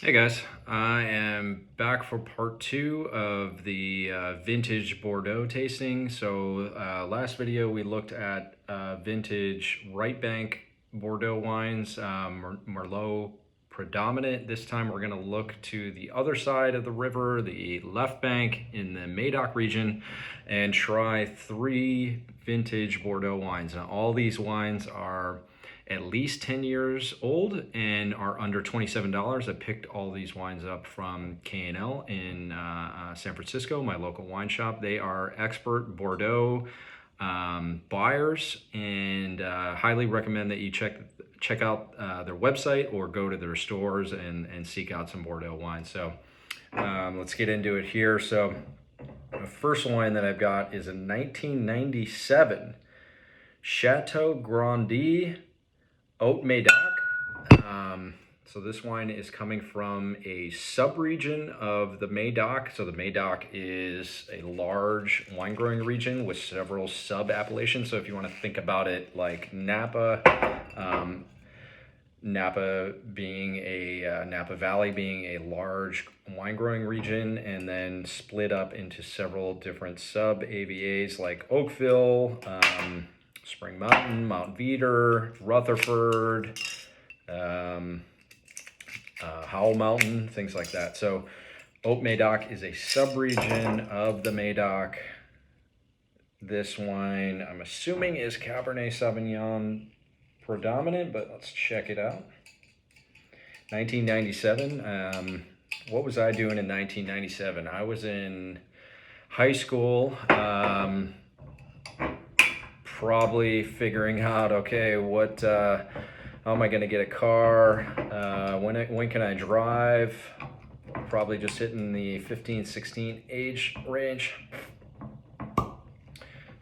Hey guys, I am back for part two of the vintage Bordeaux tasting. So last video we looked at vintage right bank Bordeaux wines, Merlot predominant. This time we're going to look to the other side of the river, the left bank in the Medoc region, and try three vintage Bordeaux wines. Now all these wines are at least 10 years old and are under $27. I picked all these wines up from K&L in San Francisco, my local wine shop. They are expert Bordeaux buyers, and highly recommend that you check out their website or go to their stores and seek out some Bordeaux wines. So let's get into it here. So the first wine that I've got is a 1997 Chateau Brandi Haut Medoc. So this wine is coming from a sub-region of the Medoc. So the Medoc is a large wine growing region with several sub-appellations. So if you want to think about it like Napa, Napa being Napa Valley being a large wine growing region, and then split up into several different sub-AVAs like Oakville, Spring Mountain, Mount Veeder, Rutherford, Howell Mountain, things like that. So Haut Medoc is a sub-region of the Medoc. This wine, I'm assuming, is Cabernet Sauvignon predominant, but let's check it out. 1997. What was I doing in 1997? I was in high school. Probably figuring out, okay, what how am I going to get a car? When can I drive? Probably just hitting the 15, 16 age range.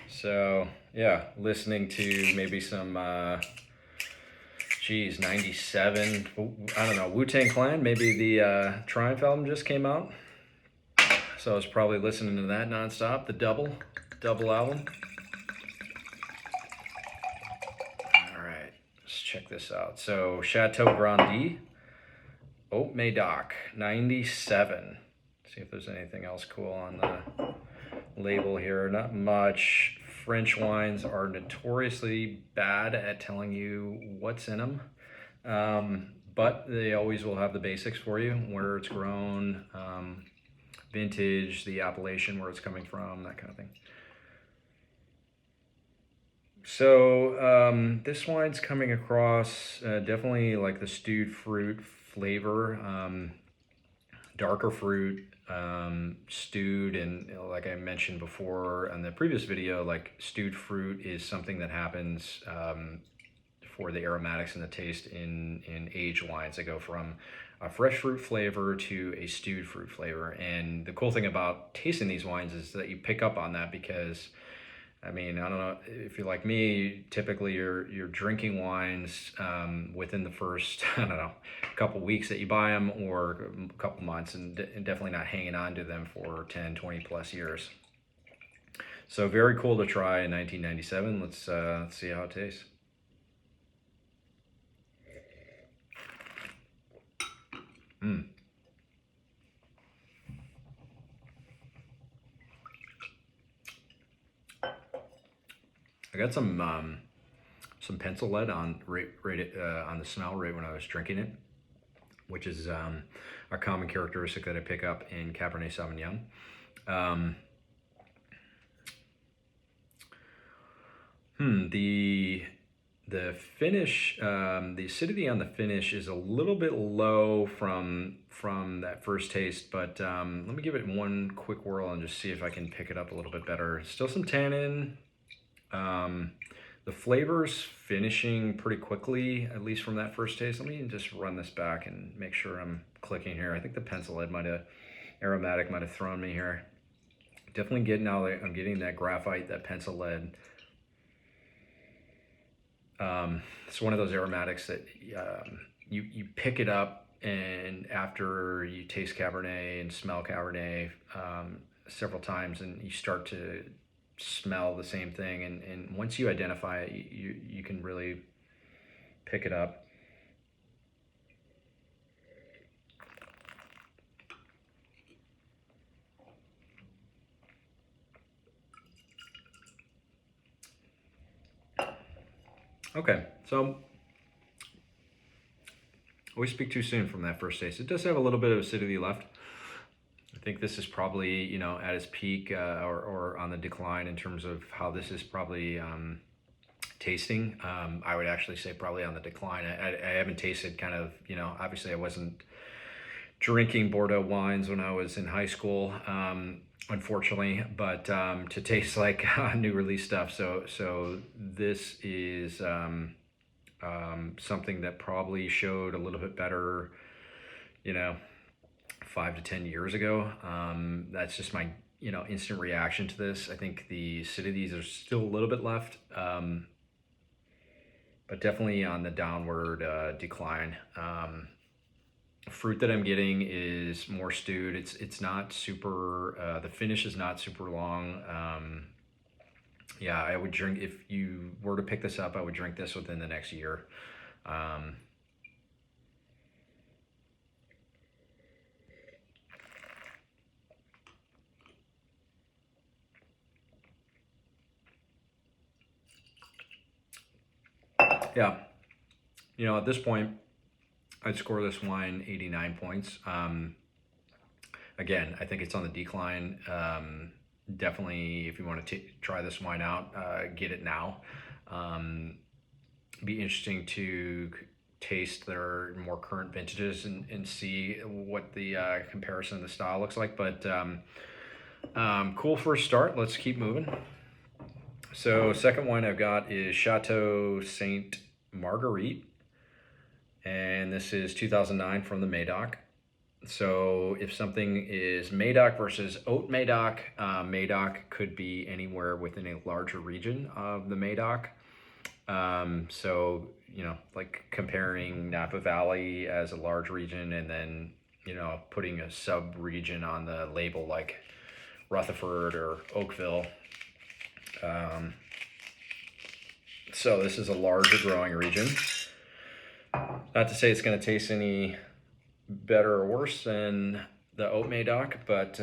So yeah, listening to maybe some 97, I don't know, Wu-Tang Clan. Maybe the Triumph album just came out, so I was probably listening to that nonstop. The double album. Check this out. So Chateau Brandi, Haut Medoc, 97. See if there's anything else cool on the label here. Not much. French wines are notoriously bad at telling you what's in them, but they always will have the basics for you: where it's grown, vintage, the appellation, where it's coming from, that kind of thing. So this wine's coming across definitely like the stewed fruit flavor, darker fruit, stewed, and like I mentioned before in the previous video, like stewed fruit is something that happens for the aromatics and the taste in aged wines. They go from a fresh fruit flavor to a stewed fruit flavor. And the cool thing about tasting these wines is that you pick up on that, because I mean, I don't know if you're like me, typically you're drinking wines within the first, I don't know, couple weeks that you buy them, or a couple months, and definitely not hanging on to them for 10, 20 plus years. So very cool to try in 1997. Let's see how it tastes. I got some pencil lead on on the smell right when I was drinking it, which is a common characteristic that I pick up in Cabernet Sauvignon. The finish, the acidity on the finish is a little bit low from that first taste, but let me give it one quick whirl and just see if I can pick it up a little bit better. Still some tannin. The flavor's finishing pretty quickly, at least from that first taste. Let me just run this back and make sure I'm clicking here. I think the pencil lead aromatic might have thrown me here. Definitely getting now that I'm getting that graphite, that pencil lead. It's one of those aromatics that you pick it up, and after you taste Cabernet and smell Cabernet several times, and you start to smell the same thing, and once you identify it, you can really pick it up. Okay, so always speak too soon from that first taste. It does have a little bit of acidity left. I think this is probably, you know, at its peak or on the decline in terms of how this is probably tasting. I would actually say probably on the decline. I haven't tasted kind of, you know, obviously I wasn't drinking Bordeaux wines when I was in high school, unfortunately, but to taste like new release stuff. So this is something that probably showed a little bit better, you know, 5 to 10 years ago. That's just my, you know, instant reaction to this. I think the acidities are still a little bit left, but definitely on the downward decline. Fruit that I'm getting is more stewed. It's not super, the finish is not super long. Yeah, I would drink, if you were to pick this up, I would drink this within the next year. Yeah, you know, at this point, I'd score this wine 89 points. Again, I think it's on the decline. Definitely, if you want to try this wine out, get it now. Be interesting to taste their more current vintages and see what the comparison of the style looks like. But cool first start. Let's keep moving. So second wine I've got is Chateau Sainte Marguerite, and this is 2009 from the Medoc. So if something is Medoc versus Haut Medoc, Medoc could be anywhere within a larger region of the Medoc. So, you know, like comparing Napa Valley as a large region and then, you know, putting a sub-region on the label like Rutherford or Oakville. So this is a larger growing region. Not to say it's going to taste any better or worse than the Haut Medoc, but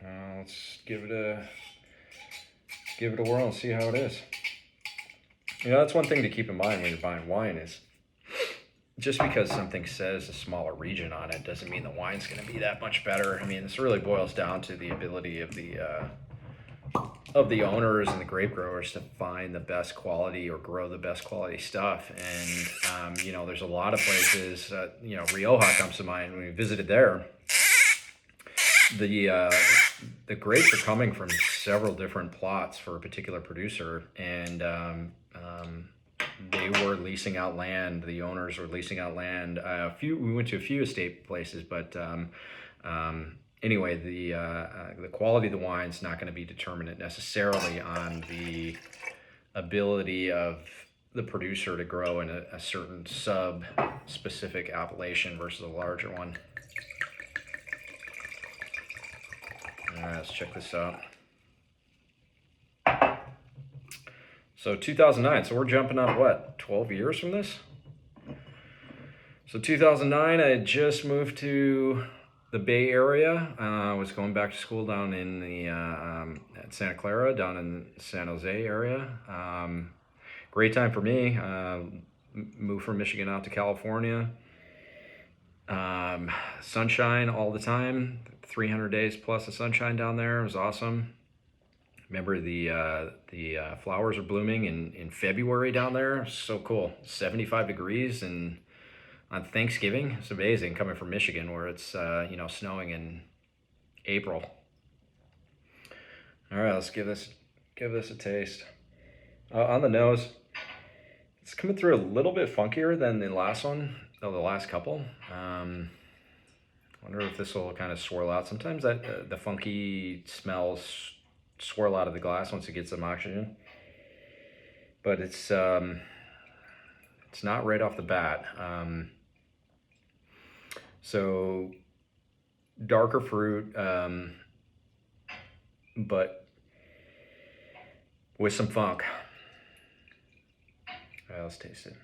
let's give it a whirl and see how it is. You know, that's one thing to keep in mind when you're buying wine is just because something says a smaller region on it doesn't mean the wine's going to be that much better. I mean, this really boils down to the ability of the owners and the grape growers to find the best quality or grow the best quality stuff. And you know, there's a lot of places. You know, Rioja comes to mind. When we visited there, the grapes are coming from several different plots for a particular producer, and they were leasing out land. The owners were leasing out land. We went to a few estate places, but anyway, the quality of the wine is not going to be determined necessarily on the ability of the producer to grow in a certain sub-specific appellation versus a larger one. All right, let's check this out. So 2009, so we're jumping up, what, 12 years from this? So 2009, I had just moved to the Bay Area. I was going back to school down in the at Santa Clara, down in San Jose area. Great time for me. Moved from Michigan out to California. Sunshine all the time. 300 days plus of sunshine down there. It was awesome. Remember the flowers are blooming in February down there. So cool. 75 degrees and on Thanksgiving. It's amazing coming from Michigan where it's you know, snowing in April. All right, let's give this a taste. On the nose, it's coming through a little bit funkier than the last one, the last couple. Wonder if this will kind of swirl out. Sometimes that the funky smells swirl out of the glass once it gets some oxygen, but it's not right off the bat. So darker fruit, but with some funk. All right, let's taste it.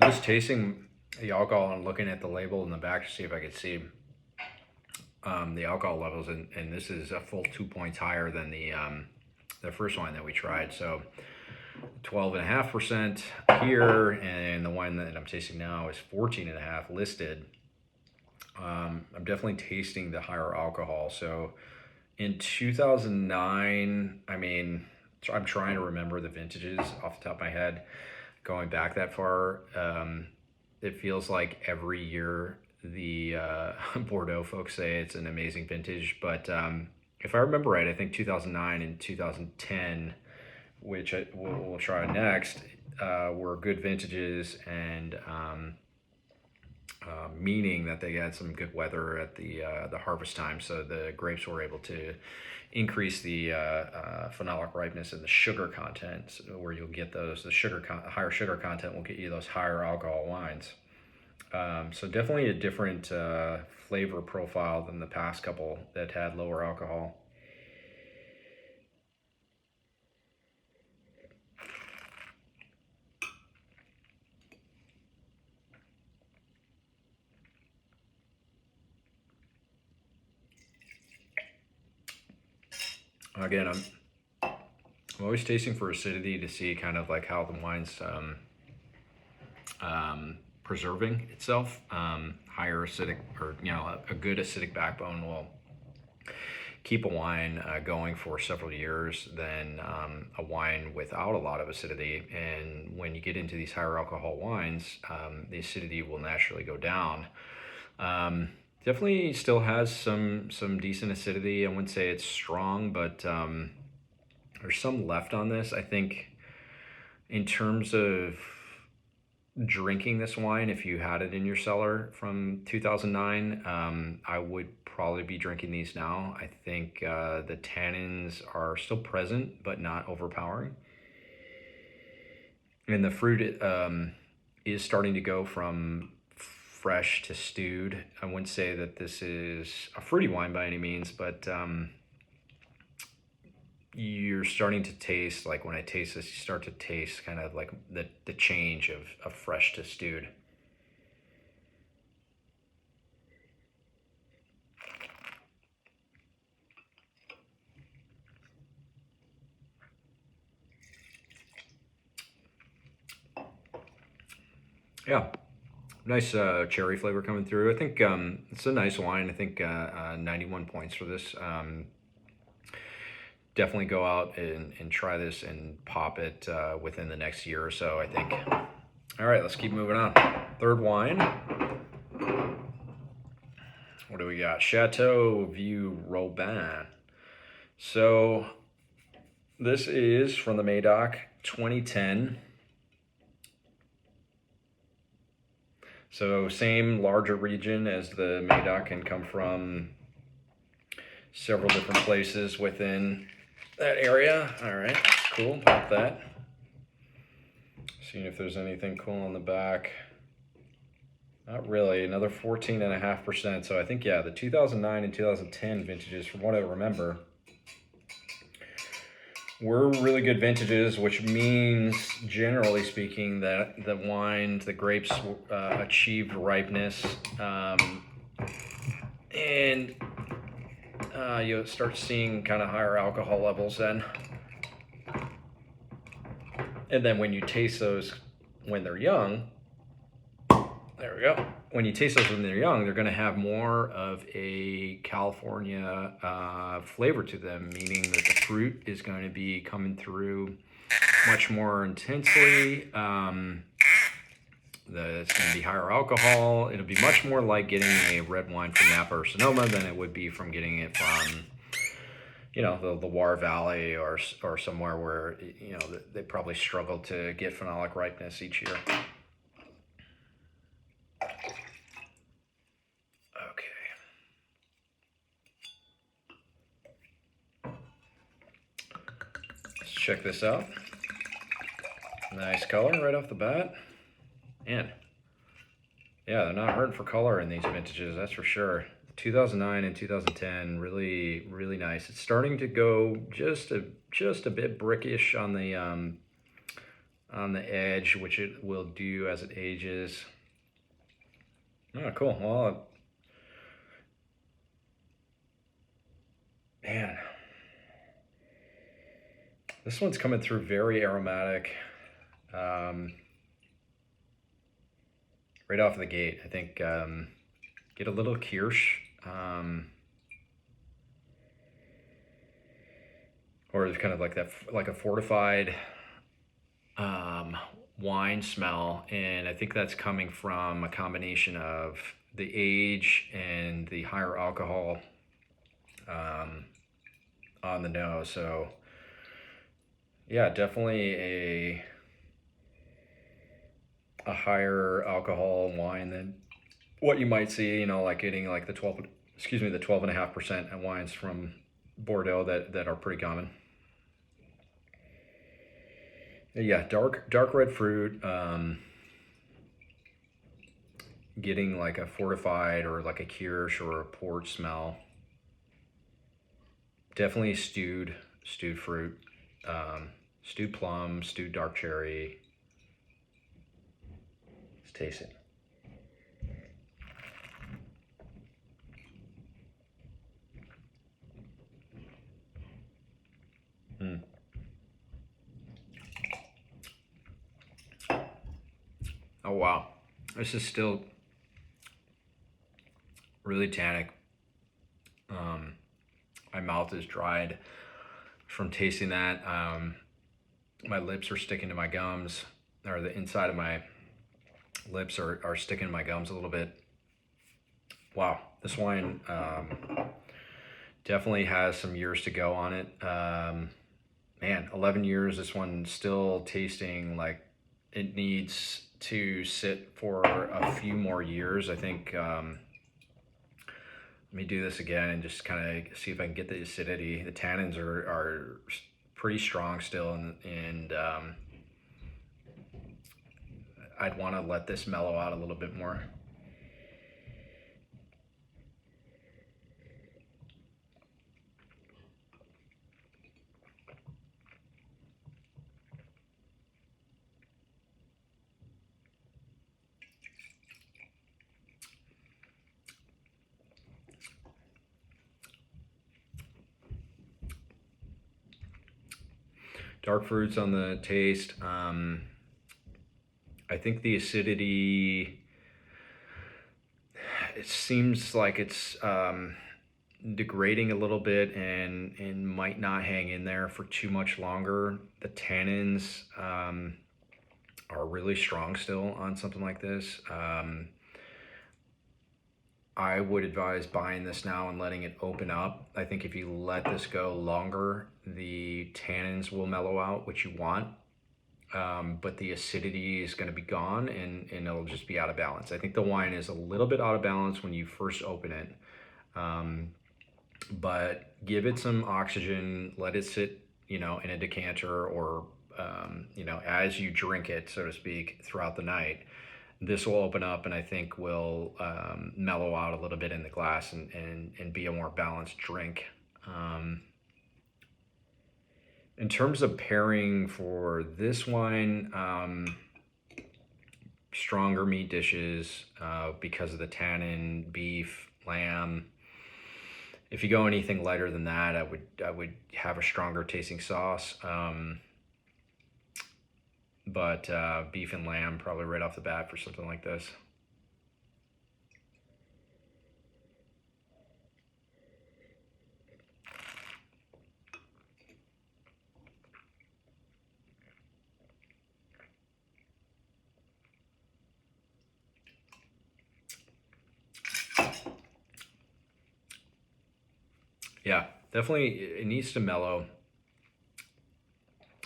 Just tasting the alcohol and looking at the label in the back to see if I could see the alcohol levels, and this is a full 2 points higher than the first wine that we tried. So 12.5% here, and the wine that I'm tasting now is 14.5 listed. I'm definitely tasting the higher alcohol. So in 2009, I mean, I'm trying to remember the vintages off the top of my head. Going back that far, it feels like every year the Bordeaux folks say it's an amazing vintage. But if I remember right, I think 2009 and 2010, which we'll try next, were good vintages, and meaning that they had some good weather at the harvest time, so the grapes were able to increase the phenolic ripeness and the sugar content, where you'll get those, higher sugar content will get you those higher alcohol wines. So definitely a different flavor profile than the past couple that had lower alcohol. Again, I'm always tasting for acidity to see kind of like how the wine's preserving itself. Higher acidic, or a good acidic backbone will keep a wine going for several years than a wine without a lot of acidity. And when you get into these higher alcohol wines, the acidity will naturally go down. Definitely still has some decent acidity. I wouldn't say it's strong, but there's some left on this. I think in terms of drinking this wine, if you had it in your cellar from 2009, I would probably be drinking these now. I think the tannins are still present, but not overpowering. And the fruit is starting to go from fresh to stewed. I wouldn't say that this is a fruity wine by any means, but you're starting to taste, like when I taste this, you start to taste kind of like the change of fresh to stewed. Yeah. Nice cherry flavor coming through. I think it's a nice wine. I think 91 points for this. Definitely go out and try this and pop it within the next year or so, I think. All right, let's keep moving on. Third wine. What do we got? Chateau Vieux Robin. So this is from the Medoc, 2010. So same larger region as the Medoc, can come from several different places within that area. All right, that's cool. Pop that. Seeing if there's anything cool on the back. Not really. Another 14.5%. So I think, yeah, the 2009 and 2010 vintages, from what I remember, were really good vintages, which means, generally speaking, that the grapes achieved ripeness, and you'll start seeing kind of higher alcohol levels then. And then when you taste those when they're young, there we go. When you taste those when they're young, they're going to have more of a California flavor to them, meaning that the fruit is going to be coming through much more intensely. It's going to be higher alcohol. It'll be much more like getting a red wine from Napa or Sonoma than it would be from getting it from, the Loire Valley or somewhere where, they probably struggle to get phenolic ripeness each year. Check this out. Nice color right off the bat. And yeah, they're not hurting for color in these vintages, that's for sure. 2009 and 2010, really, really nice. It's starting to go just a bit brickish on the on the edge, which it will do as it ages. Oh, cool. Well, man, this one's coming through very aromatic. Right off the gate, I think get a little kirsch, or it's kind of like that, like a fortified wine smell, and I think that's coming from a combination of the age and the higher alcohol on the nose. So yeah, definitely a higher alcohol wine than what you might see, like getting like the 12.5% at wines from Bordeaux that are pretty common. Yeah, dark red fruit, getting like a fortified or like a kirsch or a port smell. Definitely stewed fruit, stewed plum, stewed dark cherry. Let's taste it. Mm. Oh wow, this is still really tannic. My mouth is dried from tasting that. My lips are sticking to my gums, or the inside of my lips are sticking to my gums a little bit. Wow, this wine definitely has some years to go on it. Man, 11 years, this one's still tasting like it needs to sit for a few more years. I think let me do this again and just kind of see if I can get the acidity. The tannins are pretty strong still, and I'd want to let this mellow out a little bit more. Dark fruits on the taste. I think the acidity, it seems like it's degrading a little bit and might not hang in there for too much longer. The tannins are really strong still on something like this. I would advise buying this now and letting it open up. I think if you let this go longer, the tannins will mellow out, which you want. But the acidity is going to be gone, and it'll just be out of balance. I think the wine is a little bit out of balance when you first open it. But give it some oxygen, let it sit, in a decanter or, as you drink it, so to speak, throughout the night. This will open up and I think will mellow out a little bit in the glass and be a more balanced drink. In terms of pairing for this wine, stronger meat dishes because of the tannin, beef, lamb. If you go anything lighter than that, I would have a stronger tasting sauce. But beef and lamb probably right off the bat for something like this. Yeah, definitely it needs to mellow.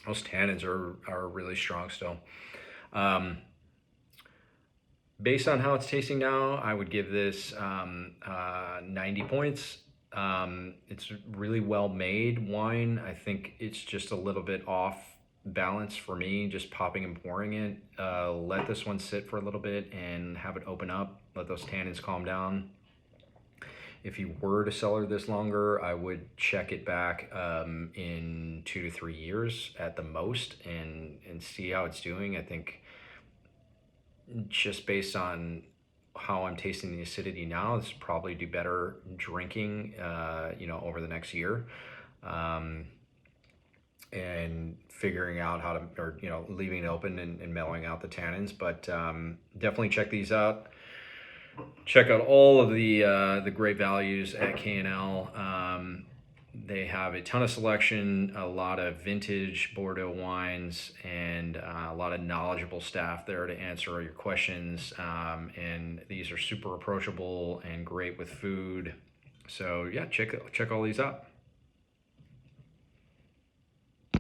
Those tannins are really strong still. Based on how it's tasting now, I would give this 90 points. It's really well made wine. I think it's just a little bit off balance for me, just popping and pouring it. Let this one sit for a little bit and have it open up. Let those tannins calm down. If you were to cellar this longer, I would check it back in 2 to 3 years at the most, and see how it's doing. I think just based on how I'm tasting the acidity now, this would probably do better drinking, over the next year. And figuring out how to, or leaving it open and mellowing out the tannins. But definitely check these out. Check out all of the great values at K&L. They have a ton of selection, a lot of vintage Bordeaux wines, and a lot of knowledgeable staff there to answer all your questions. And these are super approachable and great with food. So yeah, check all these out.